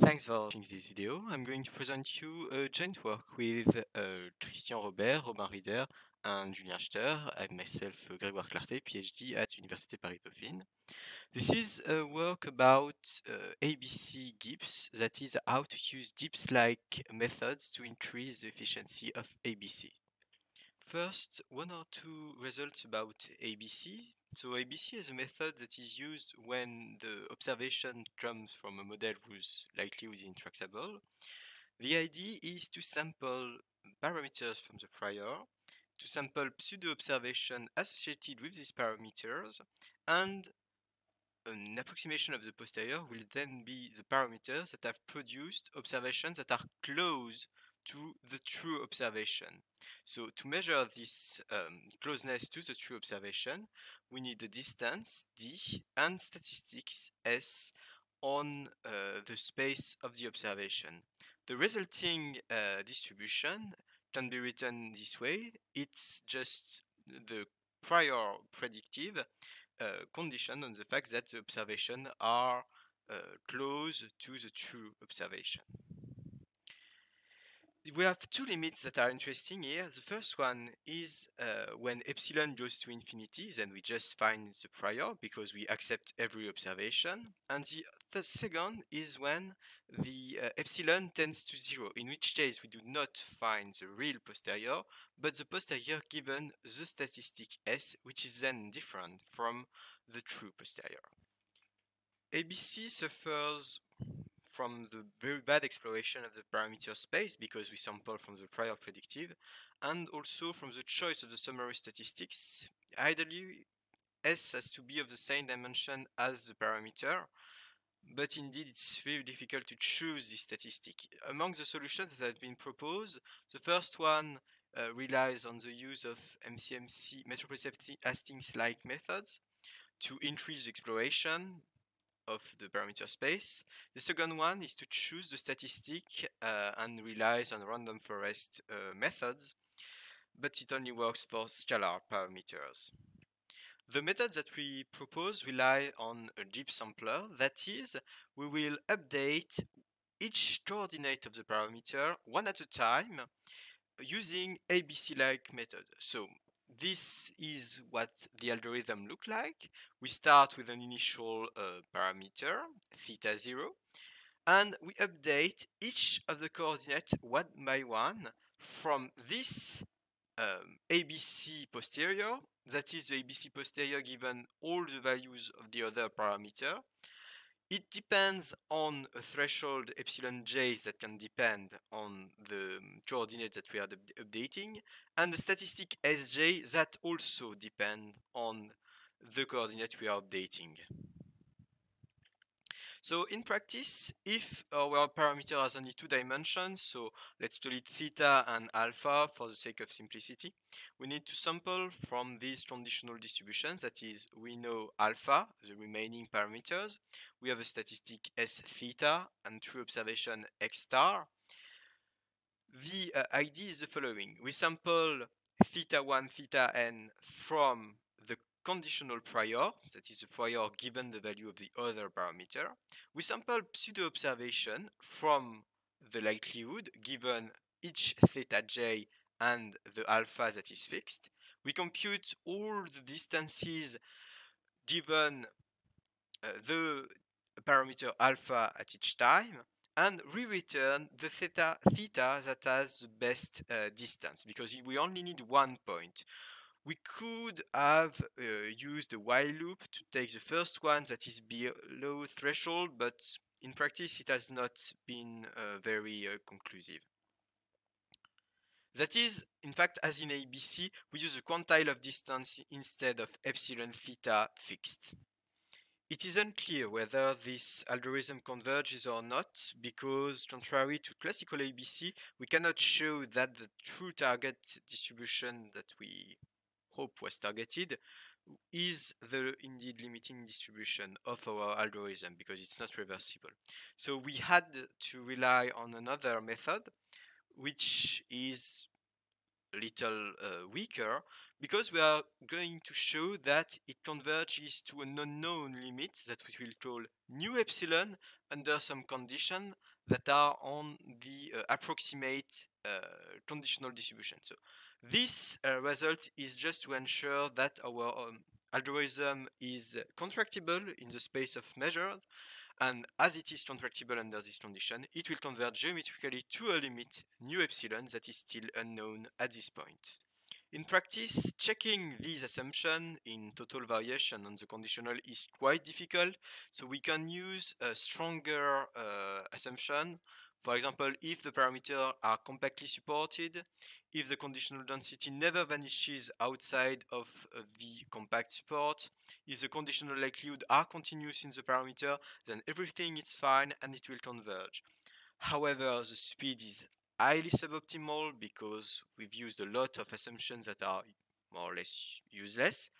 Thanks for watching this video. I'm going to present you a joint work with Christian Robert, Robin Rieder, and Julien Stehr. I'm myself Grégoire Clarté, PhD at Université Paris-Dauphine. This is a work about ABC GIPS, that is how to use GIPS-like methods to increase the efficiency of ABC. First, one or two results about ABC. So ABC is a method that is used when the observation comes from a model whose likelihood is intractable. The idea is to sample parameters from the prior, to sample pseudo-observation associated with these parameters, and an approximation of the posterior will then be the parameters that have produced observations that are close to the true observation. So to measure this closeness to the true observation, we need a distance d and statistics s on the space of the observation. The resulting distribution can be written this way. It's just the prior predictive condition on the fact that the observations are close to the true observation. We have two limits that are interesting here. The first one is when epsilon goes to infinity, then we just find the prior because we accept every observation. And the second is when the epsilon tends to 0, in which case we do not find the real posterior, but the posterior given the statistic S, which is then different from the true posterior. ABC suffers from the very bad exploration of the parameter space because we sample from the prior predictive, and also from the choice of the summary statistics. Ideally, S has to be of the same dimension as the parameter, but indeed it's very difficult to choose this statistic. Among the solutions that have been proposed, the first one relies on the use of MCMC, Metropolis Hastings-like methods to increase the exploration of the parameter space. The second one is to choose the statistic and relies on random forest methods, but it only works for scalar parameters. The methods that we propose rely on a GIPS sampler. That is, we will update each coordinate of the parameter one at a time using ABC-like method. So this is what the algorithm look like. We start with an initial parameter, theta 0, and we update each of the coordinates one by one from this ABC posterior, that is the ABC posterior given all the values of the other parameter. It depends on a threshold epsilon j that can depend on the coordinate that we are updating, and the statistic sj that also depend on the coordinate we are updating. So in practice, if our parameter has only two dimensions, so let's call it theta and alpha for the sake of simplicity, we need to sample from these conditional distributions. That is, we know alpha, the remaining parameters. We have a statistic S theta and true observation X star. The idea is the following. We sample theta 1, theta n from the conditional prior, that is the prior given the value of the other parameter. We sample pseudo observation from the likelihood given each theta j and the alpha that is fixed. We compute all the distances given the parameter alpha at each time, and we return the theta that has the best distance, because we only need one point. We could have used a while loop to take the first one that is below threshold, but in practice it has not been very conclusive. That is, in fact, as in ABC, we use a quantile of distance instead of epsilon theta fixed. It is unclear whether this algorithm converges or not, because contrary to classical ABC, we cannot show that the true target distribution that we hope was targeted is the indeed limiting distribution of our algorithm, because it's not reversible. So we had to rely on another method, which is a little weaker because we are going to show that it converges to an unknown limit that we will call nu epsilon under some condition that are on the approximate conditional distribution. So this result is just to ensure that our algorithm is contractible in the space of measures, and as it is contractible under this condition, it will converge geometrically to a limit nu epsilon that is still unknown at this point. In practice, checking these assumptions in total variation on the conditional is quite difficult, so we can use a stronger assumption. For example, if the parameters are compactly supported, if the conditional density never vanishes outside of the compact support, if the conditional likelihood are continuous in the parameter, then everything is fine and it will converge. However, the speed is highly suboptimal because we've used a lot of assumptions that are more or less useless.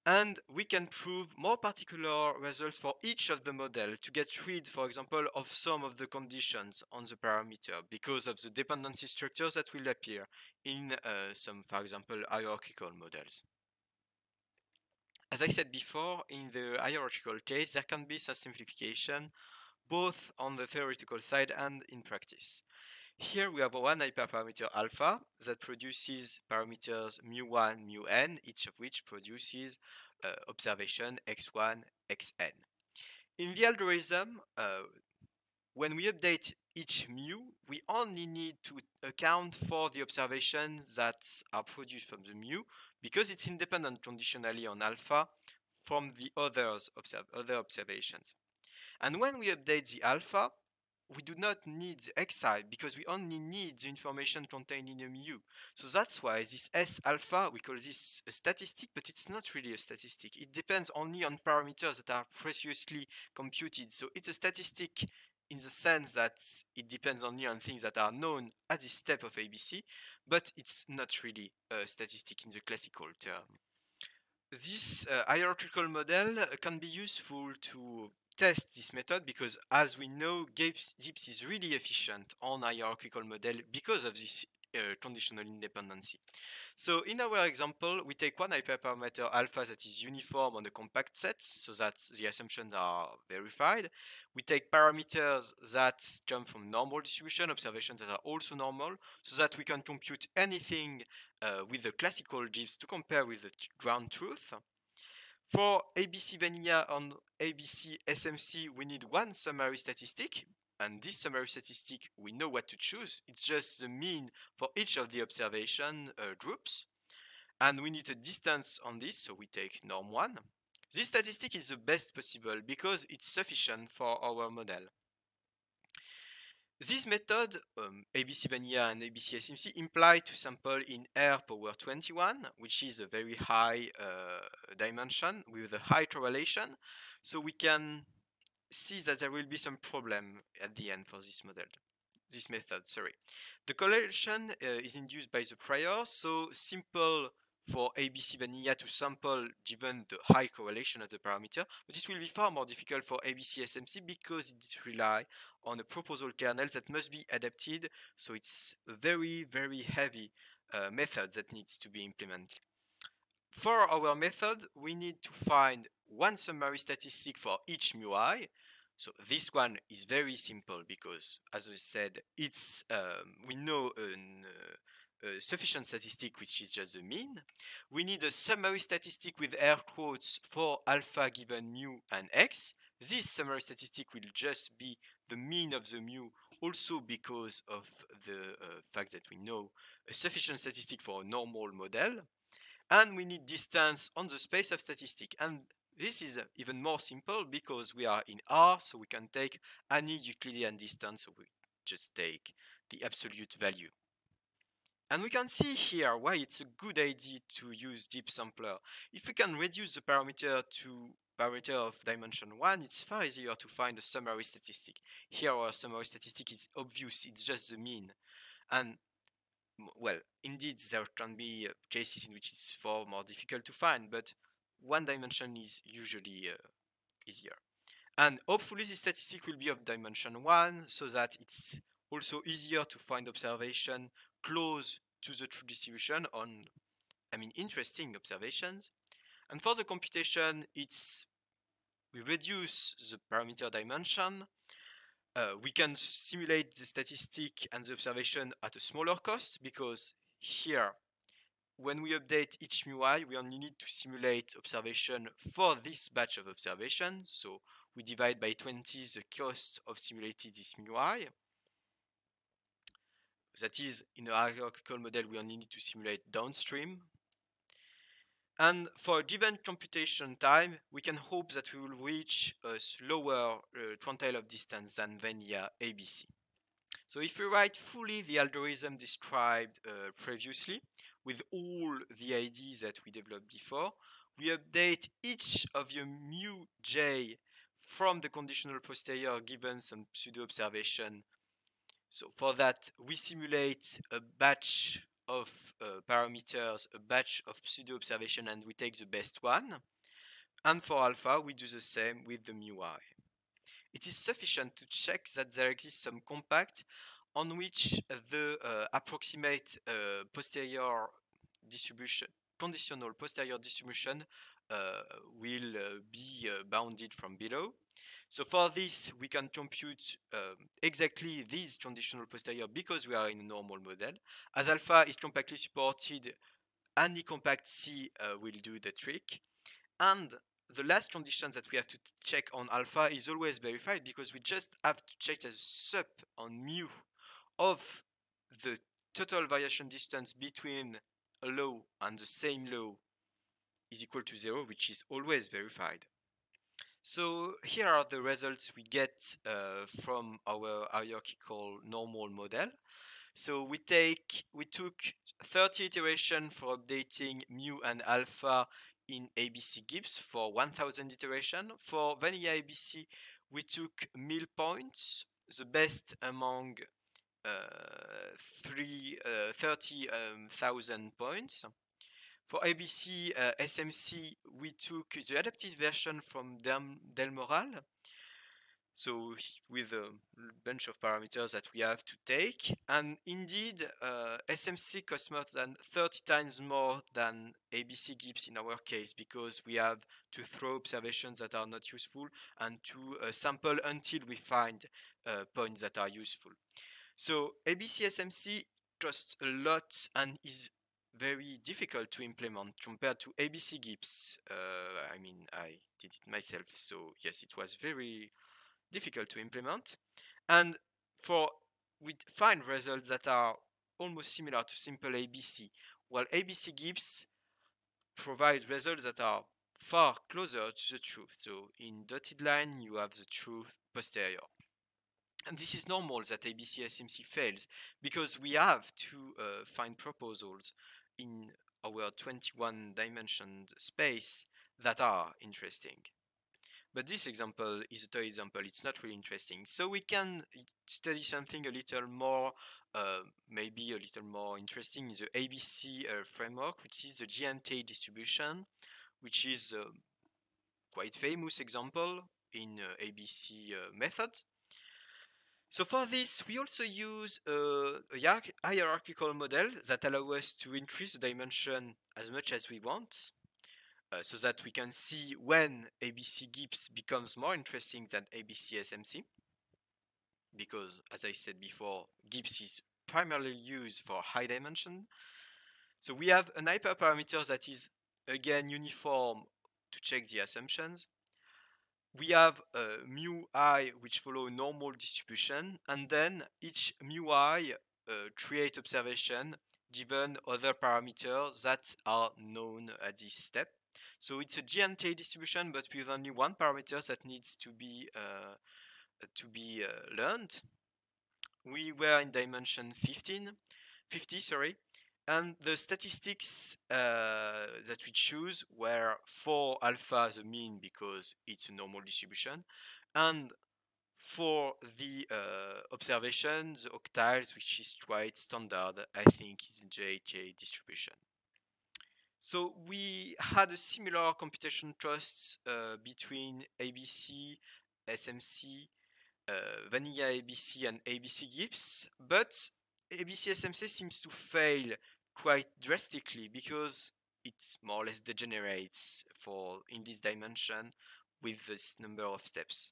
And we can prove more particular results for each of the model to get rid, for example, of some of the conditions on the parameter because of the dependency structures that will appear in some, for example, hierarchical models. As I said before, in the hierarchical case, there can be some simplification both on the theoretical side and in practice. Here we have one hyperparameter alpha that produces parameters mu1, mu_n, each of which produces observation x1, xn. In the algorithm, when we update each mu, we only need to account for the observations that are produced from the mu because it's independent conditionally on alpha from the other observations. And when we update the alpha, we do not need the xi because we only need the information contained in a mu. So that's why this S alpha, we call this a statistic, but it's not really a statistic. It depends only on parameters that are previously computed. So it's a statistic in the sense that it depends only on things that are known at this step of ABC, but it's not really a statistic in the classical term. This hierarchical model can be useful to test this method because, as we know, GIPS is really efficient on hierarchical model because of this conditional independency. So in our example, we take one hyperparameter alpha that is uniform on a compact set so that the assumptions are verified. We take parameters that jump from normal distribution, observations that are also normal, so that we can compute anything with the classical GIPS to compare with the ground truth. For ABC vanilla and ABC SMC, we need one summary statistic, and this summary statistic, we know what to choose. It's just the mean for each of the observation groups. And we need a distance on this, so we take norm 1. This statistic is the best possible because it's sufficient for our model. This method, ABC vanilla and ABC SMC, imply to sample in R power 21, which is a very high dimension with a high correlation. So we can see that there will be some problem at the end for this model. This method, sorry. The correlation is induced by the prior, so simple for ABC vanilla to sample given the high correlation of the parameter, but it will be far more difficult for ABC SMC because it relies on a proposal kernel that must be adapted, so it's a very, very heavy method that needs to be implemented. For our method, we need to find one summary statistic for each mu I. So this one is very simple because, as I said, it's we know a sufficient statistic, which is just the mean. We need a summary statistic with air quotes for alpha given mu and x. This summary statistic will just be the mean of the mu, also because of the fact that we know a sufficient statistic for a normal model. And we need distance on the space of statistic. And this is even more simple because we are in R, so we can take any Euclidean distance, so we just take the absolute value. And we can see here why it's a good idea to use GIPS sampler. If we can reduce the parameter to parameter of dimension 1, it's far easier to find a summary statistic. Here our summary statistic is obvious, it's just the mean. And well, indeed, there can be cases in which it's far more difficult to find, but one dimension is usually easier. And hopefully this statistic will be of dimension 1, so that it's also easier to find observation close to the true distribution on, interesting observations. And for the computation, we reduce the parameter dimension. We can simulate the statistic and the observation at a smaller cost, because here, when we update each μi, we only need to simulate observation for this batch of observations. So we divide by 20 the cost of simulating this μi. That is, in a hierarchical model, we only need to simulate downstream. And for a given computation time, we can hope that we will reach a slower quantile of distance than vanilla ABC. So if we write fully the algorithm described previously, with all the IDs that we developed before, we update each of the mu j from the conditional posterior given some pseudo observation. So for that, we simulate a batch of parameters, a batch of pseudo observation, and we take the best one. And for alpha, we do the same with the mu I. It is sufficient to check that there exists some compact on which the approximate posterior distribution, conditional posterior distribution will be bounded from below. So for this, we can compute exactly these conditional posterior because we are in a normal model. As alpha is compactly supported, any compact C will do the trick. And the last condition that we have to check on alpha is always verified, because we just have to check the sup on mu of the total variation distance between a law and the same law is equal to 0, which is always verified. So here are the results we get from our hierarchical normal model. So we took 30 iterations for updating mu and alpha in ABC Gibbs for 1000 iterations. For vanilla ABC, we took 1000 points, the best among 30,000 points. For ABC SMC, we took the adaptive version from Del Moral. So with a bunch of parameters that we have to take. And indeed, SMC costs more than 30 times more than ABC Gibbs in our case, because we have to throw observations that are not useful and to sample until we find points that are useful. So ABC SMC costs a lot and is very difficult to implement compared to ABC Gibbs. I did it myself, so yes, it was very difficult to implement. And we find results that are almost similar to simple ABC, while ABC Gibbs provides results that are far closer to the truth. So in dotted line, you have the truth posterior. And this is normal that ABC SMC fails, because we have to find proposals in our 21 dimensioned space that are interesting. But this example is a toy example, it's not really interesting. So we can study something a little more, maybe a little more interesting, the ABC framework, which is the GMT distribution, which is a quite famous example in ABC method. So for this, we also use a hierarchical model that allows us to increase the dimension as much as we want, so that we can see when ABC Gibbs becomes more interesting than ABC SMC. Because, as I said before, Gibbs is primarily used for high dimension. So we have an hyperparameter that is, again, uniform to check the assumptions. We have mu I, which follow normal distribution, and then each mu I create observation given other parameters that are known at this step. So it's a GMT distribution, but with only one parameter that needs to be learned. We were in dimension 50, and the statistics that we choose were for alpha, the mean, because it's a normal distribution, and for the observation, the octiles, which is quite standard, I think is a JJ distribution. So we had a similar computation costs between ABC, SMC, vanilla ABC, and ABC Gibbs, but ABC-SMC seems to fail quite drastically because it more or less degenerates in this dimension with this number of steps.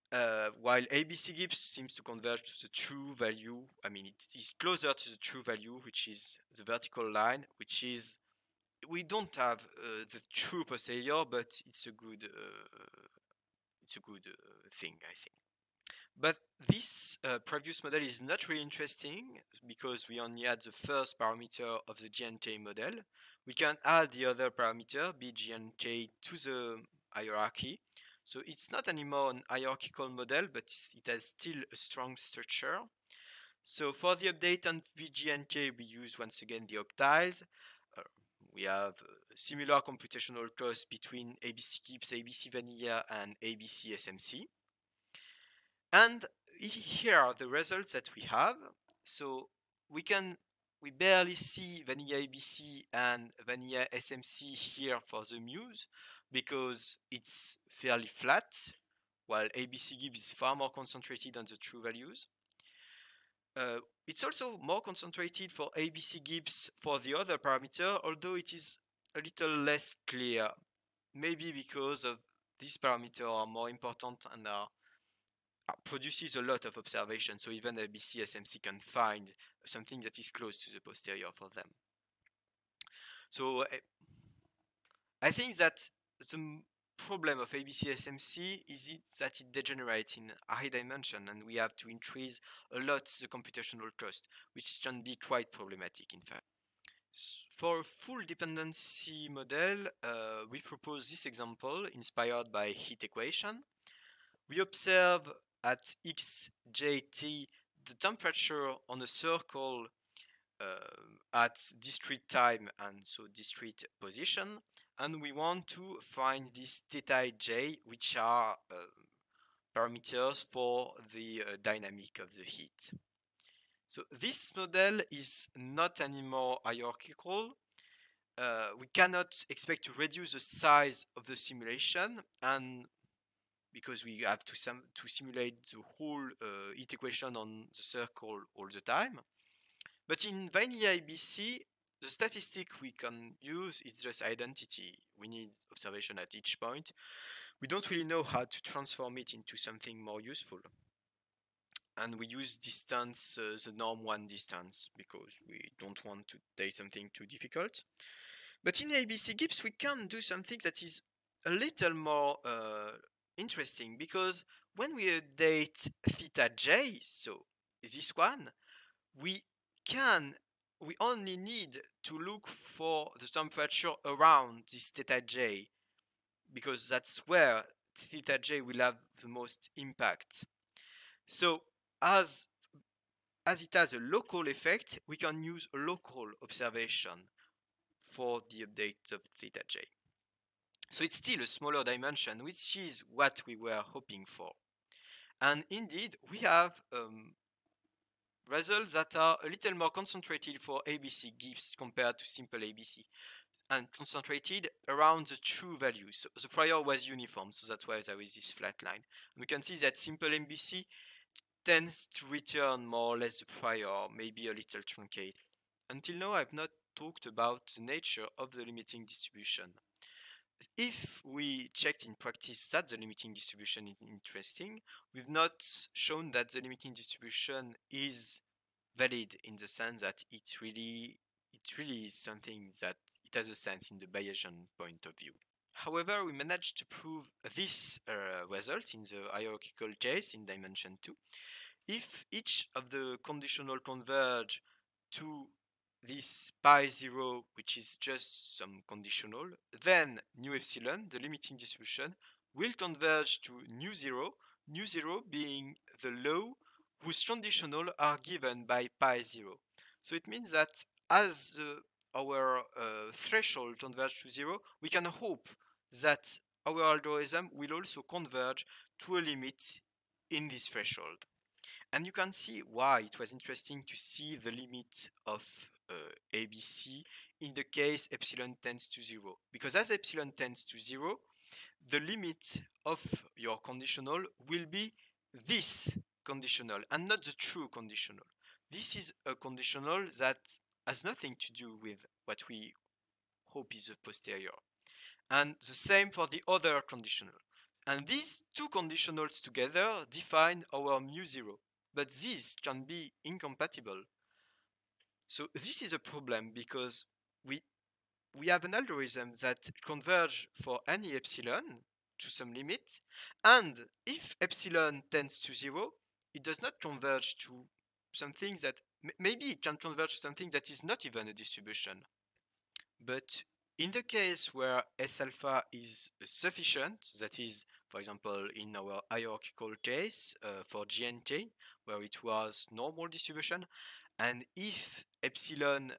While ABC-Gibbs seems to converge to the true value, I mean, it is closer to the true value, which is the vertical line, which is, we don't have the true posterior, but it's a good thing, I think. But this previous model is not really interesting because we only had the first parameter of the GNK model. We can add the other parameter, BGNK, to the hierarchy. So it's not anymore an hierarchical model, but it has still a strong structure. So for the update on BGNK, we use once again the octiles. We have similar computational cost between ABC-Gibbs, ABC-Vanilla, and ABC-SMC. And here are the results that we have. So we barely see Vanilla ABC and Vanilla SMC here for the muse because it's fairly flat, while ABC-Gibbs is far more concentrated on the true values. It's also more concentrated for ABC-Gibbs for the other parameter, although it is a little less clear, maybe because of these parameters are more important and produces a lot of observation, so even ABC-SMC can find something that is close to the posterior for them. So I think that the problem of ABC-SMC is that it degenerates in high dimension, and we have to increase a lot the computational cost, which can be quite problematic in fact. For a full dependency model, we propose this example inspired by heat equation. We observe at xjt the temperature on a circle at discrete time and so discrete position, and we want to find these theta j, which are parameters for the dynamic of the heat. So this model is not anymore hierarchical. We cannot expect to reduce the size of the simulation, and because we have to simulate the whole heat equation on the circle all the time. But in Vanilla ABC, the statistic we can use is just identity. We need observation at each point. We don't really know how to transform it into something more useful. And we use distance, the norm 1 distance, because we don't want to take something too difficult. But in ABC-Gibbs, we can do something that is a little more interesting, because when we update theta j, so this one, we only need to look for the temperature around this theta j, because that's where theta j will have the most impact. So as it has a local effect, we can use a local observation for the update of theta j. So it's still a smaller dimension, which is what we were hoping for. And indeed, we have results that are a little more concentrated for ABC-Gibbs compared to simple ABC, and concentrated around the true values. So the prior was uniform, so that's why there is this flat line. And we can see that simple ABC tends to return more or less the prior, maybe a little truncate. Until now, I've not talked about the nature of the limiting distribution. If we checked in practice that the limiting distribution is interesting, we've not shown that the limiting distribution is valid in the sense that it really is something that it has a sense in the Bayesian point of view. However, we managed to prove this result in the hierarchical case in dimension 2. If each of the conditional converge to this pi 0, which is just some conditional, then nu epsilon, the limiting distribution, will converge to nu 0 being the law whose conditional are given by pi 0. So it means that as our threshold converges to 0, we can hope that our algorithm will also converge to a limit in this threshold. And you can see why it was interesting to see the limit of ABC in the case epsilon tends to 0. Because as epsilon tends to 0, the limit of your conditional will be this conditional and not the true conditional. this is a conditional that has nothing to do with what we hope is a posterior. And the same for the other conditional. And these two conditionals together define our mu0. But these can be incompatible. So this is a problem because we have an algorithm that converge for any epsilon to some limit, and if epsilon tends to 0, it does not converge to something that maybe it can converge to something that is not even a distribution. But in the case where S alpha is sufficient, that is, for example, in our hierarchical case for GNK, where it was normal distribution, and if epsilon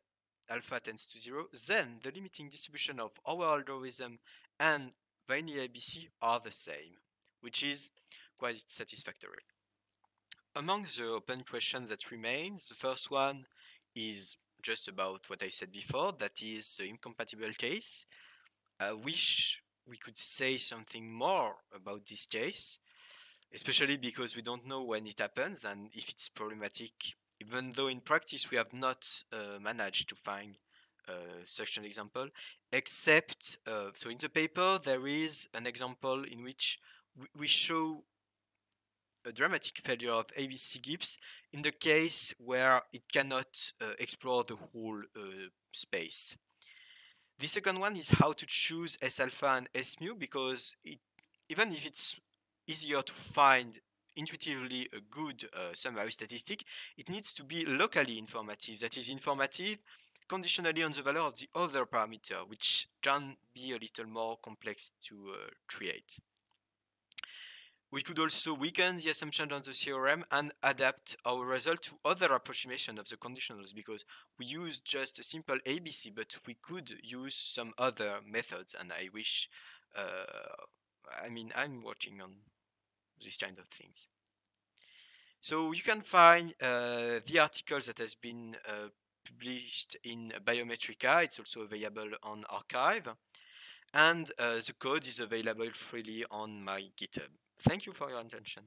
alpha tends to 0, then the limiting distribution of our algorithm and vanilla ABC are the same, which is quite satisfactory. Among the open questions that remains, the first one is just about what I said before, that is the incompatible case. I wish we could say something more about this case, especially because we don't know when it happens and if it's problematic, even though in practice we have not managed to find such an example, except, so in the paper there is an example in which we show a dramatic failure of ABC Gibbs in the case where it cannot explore the whole space. The second one is how to choose S alpha and S mu, because even if it's easier to find intuitively a good summary statistic, it needs to be locally informative. That is informative conditionally on the value of the other parameter, which can be a little more complex to create. We could also weaken the assumption on the theorem and adapt our result to other approximation of the conditionals, because we use just a simple ABC, but we could use some other methods, and I wish, I'm working on this kind of things. So you can find the article that has been published in Biometrica. It's also available on arXiv. And the code is available freely on my GitHub. Thank you for your attention.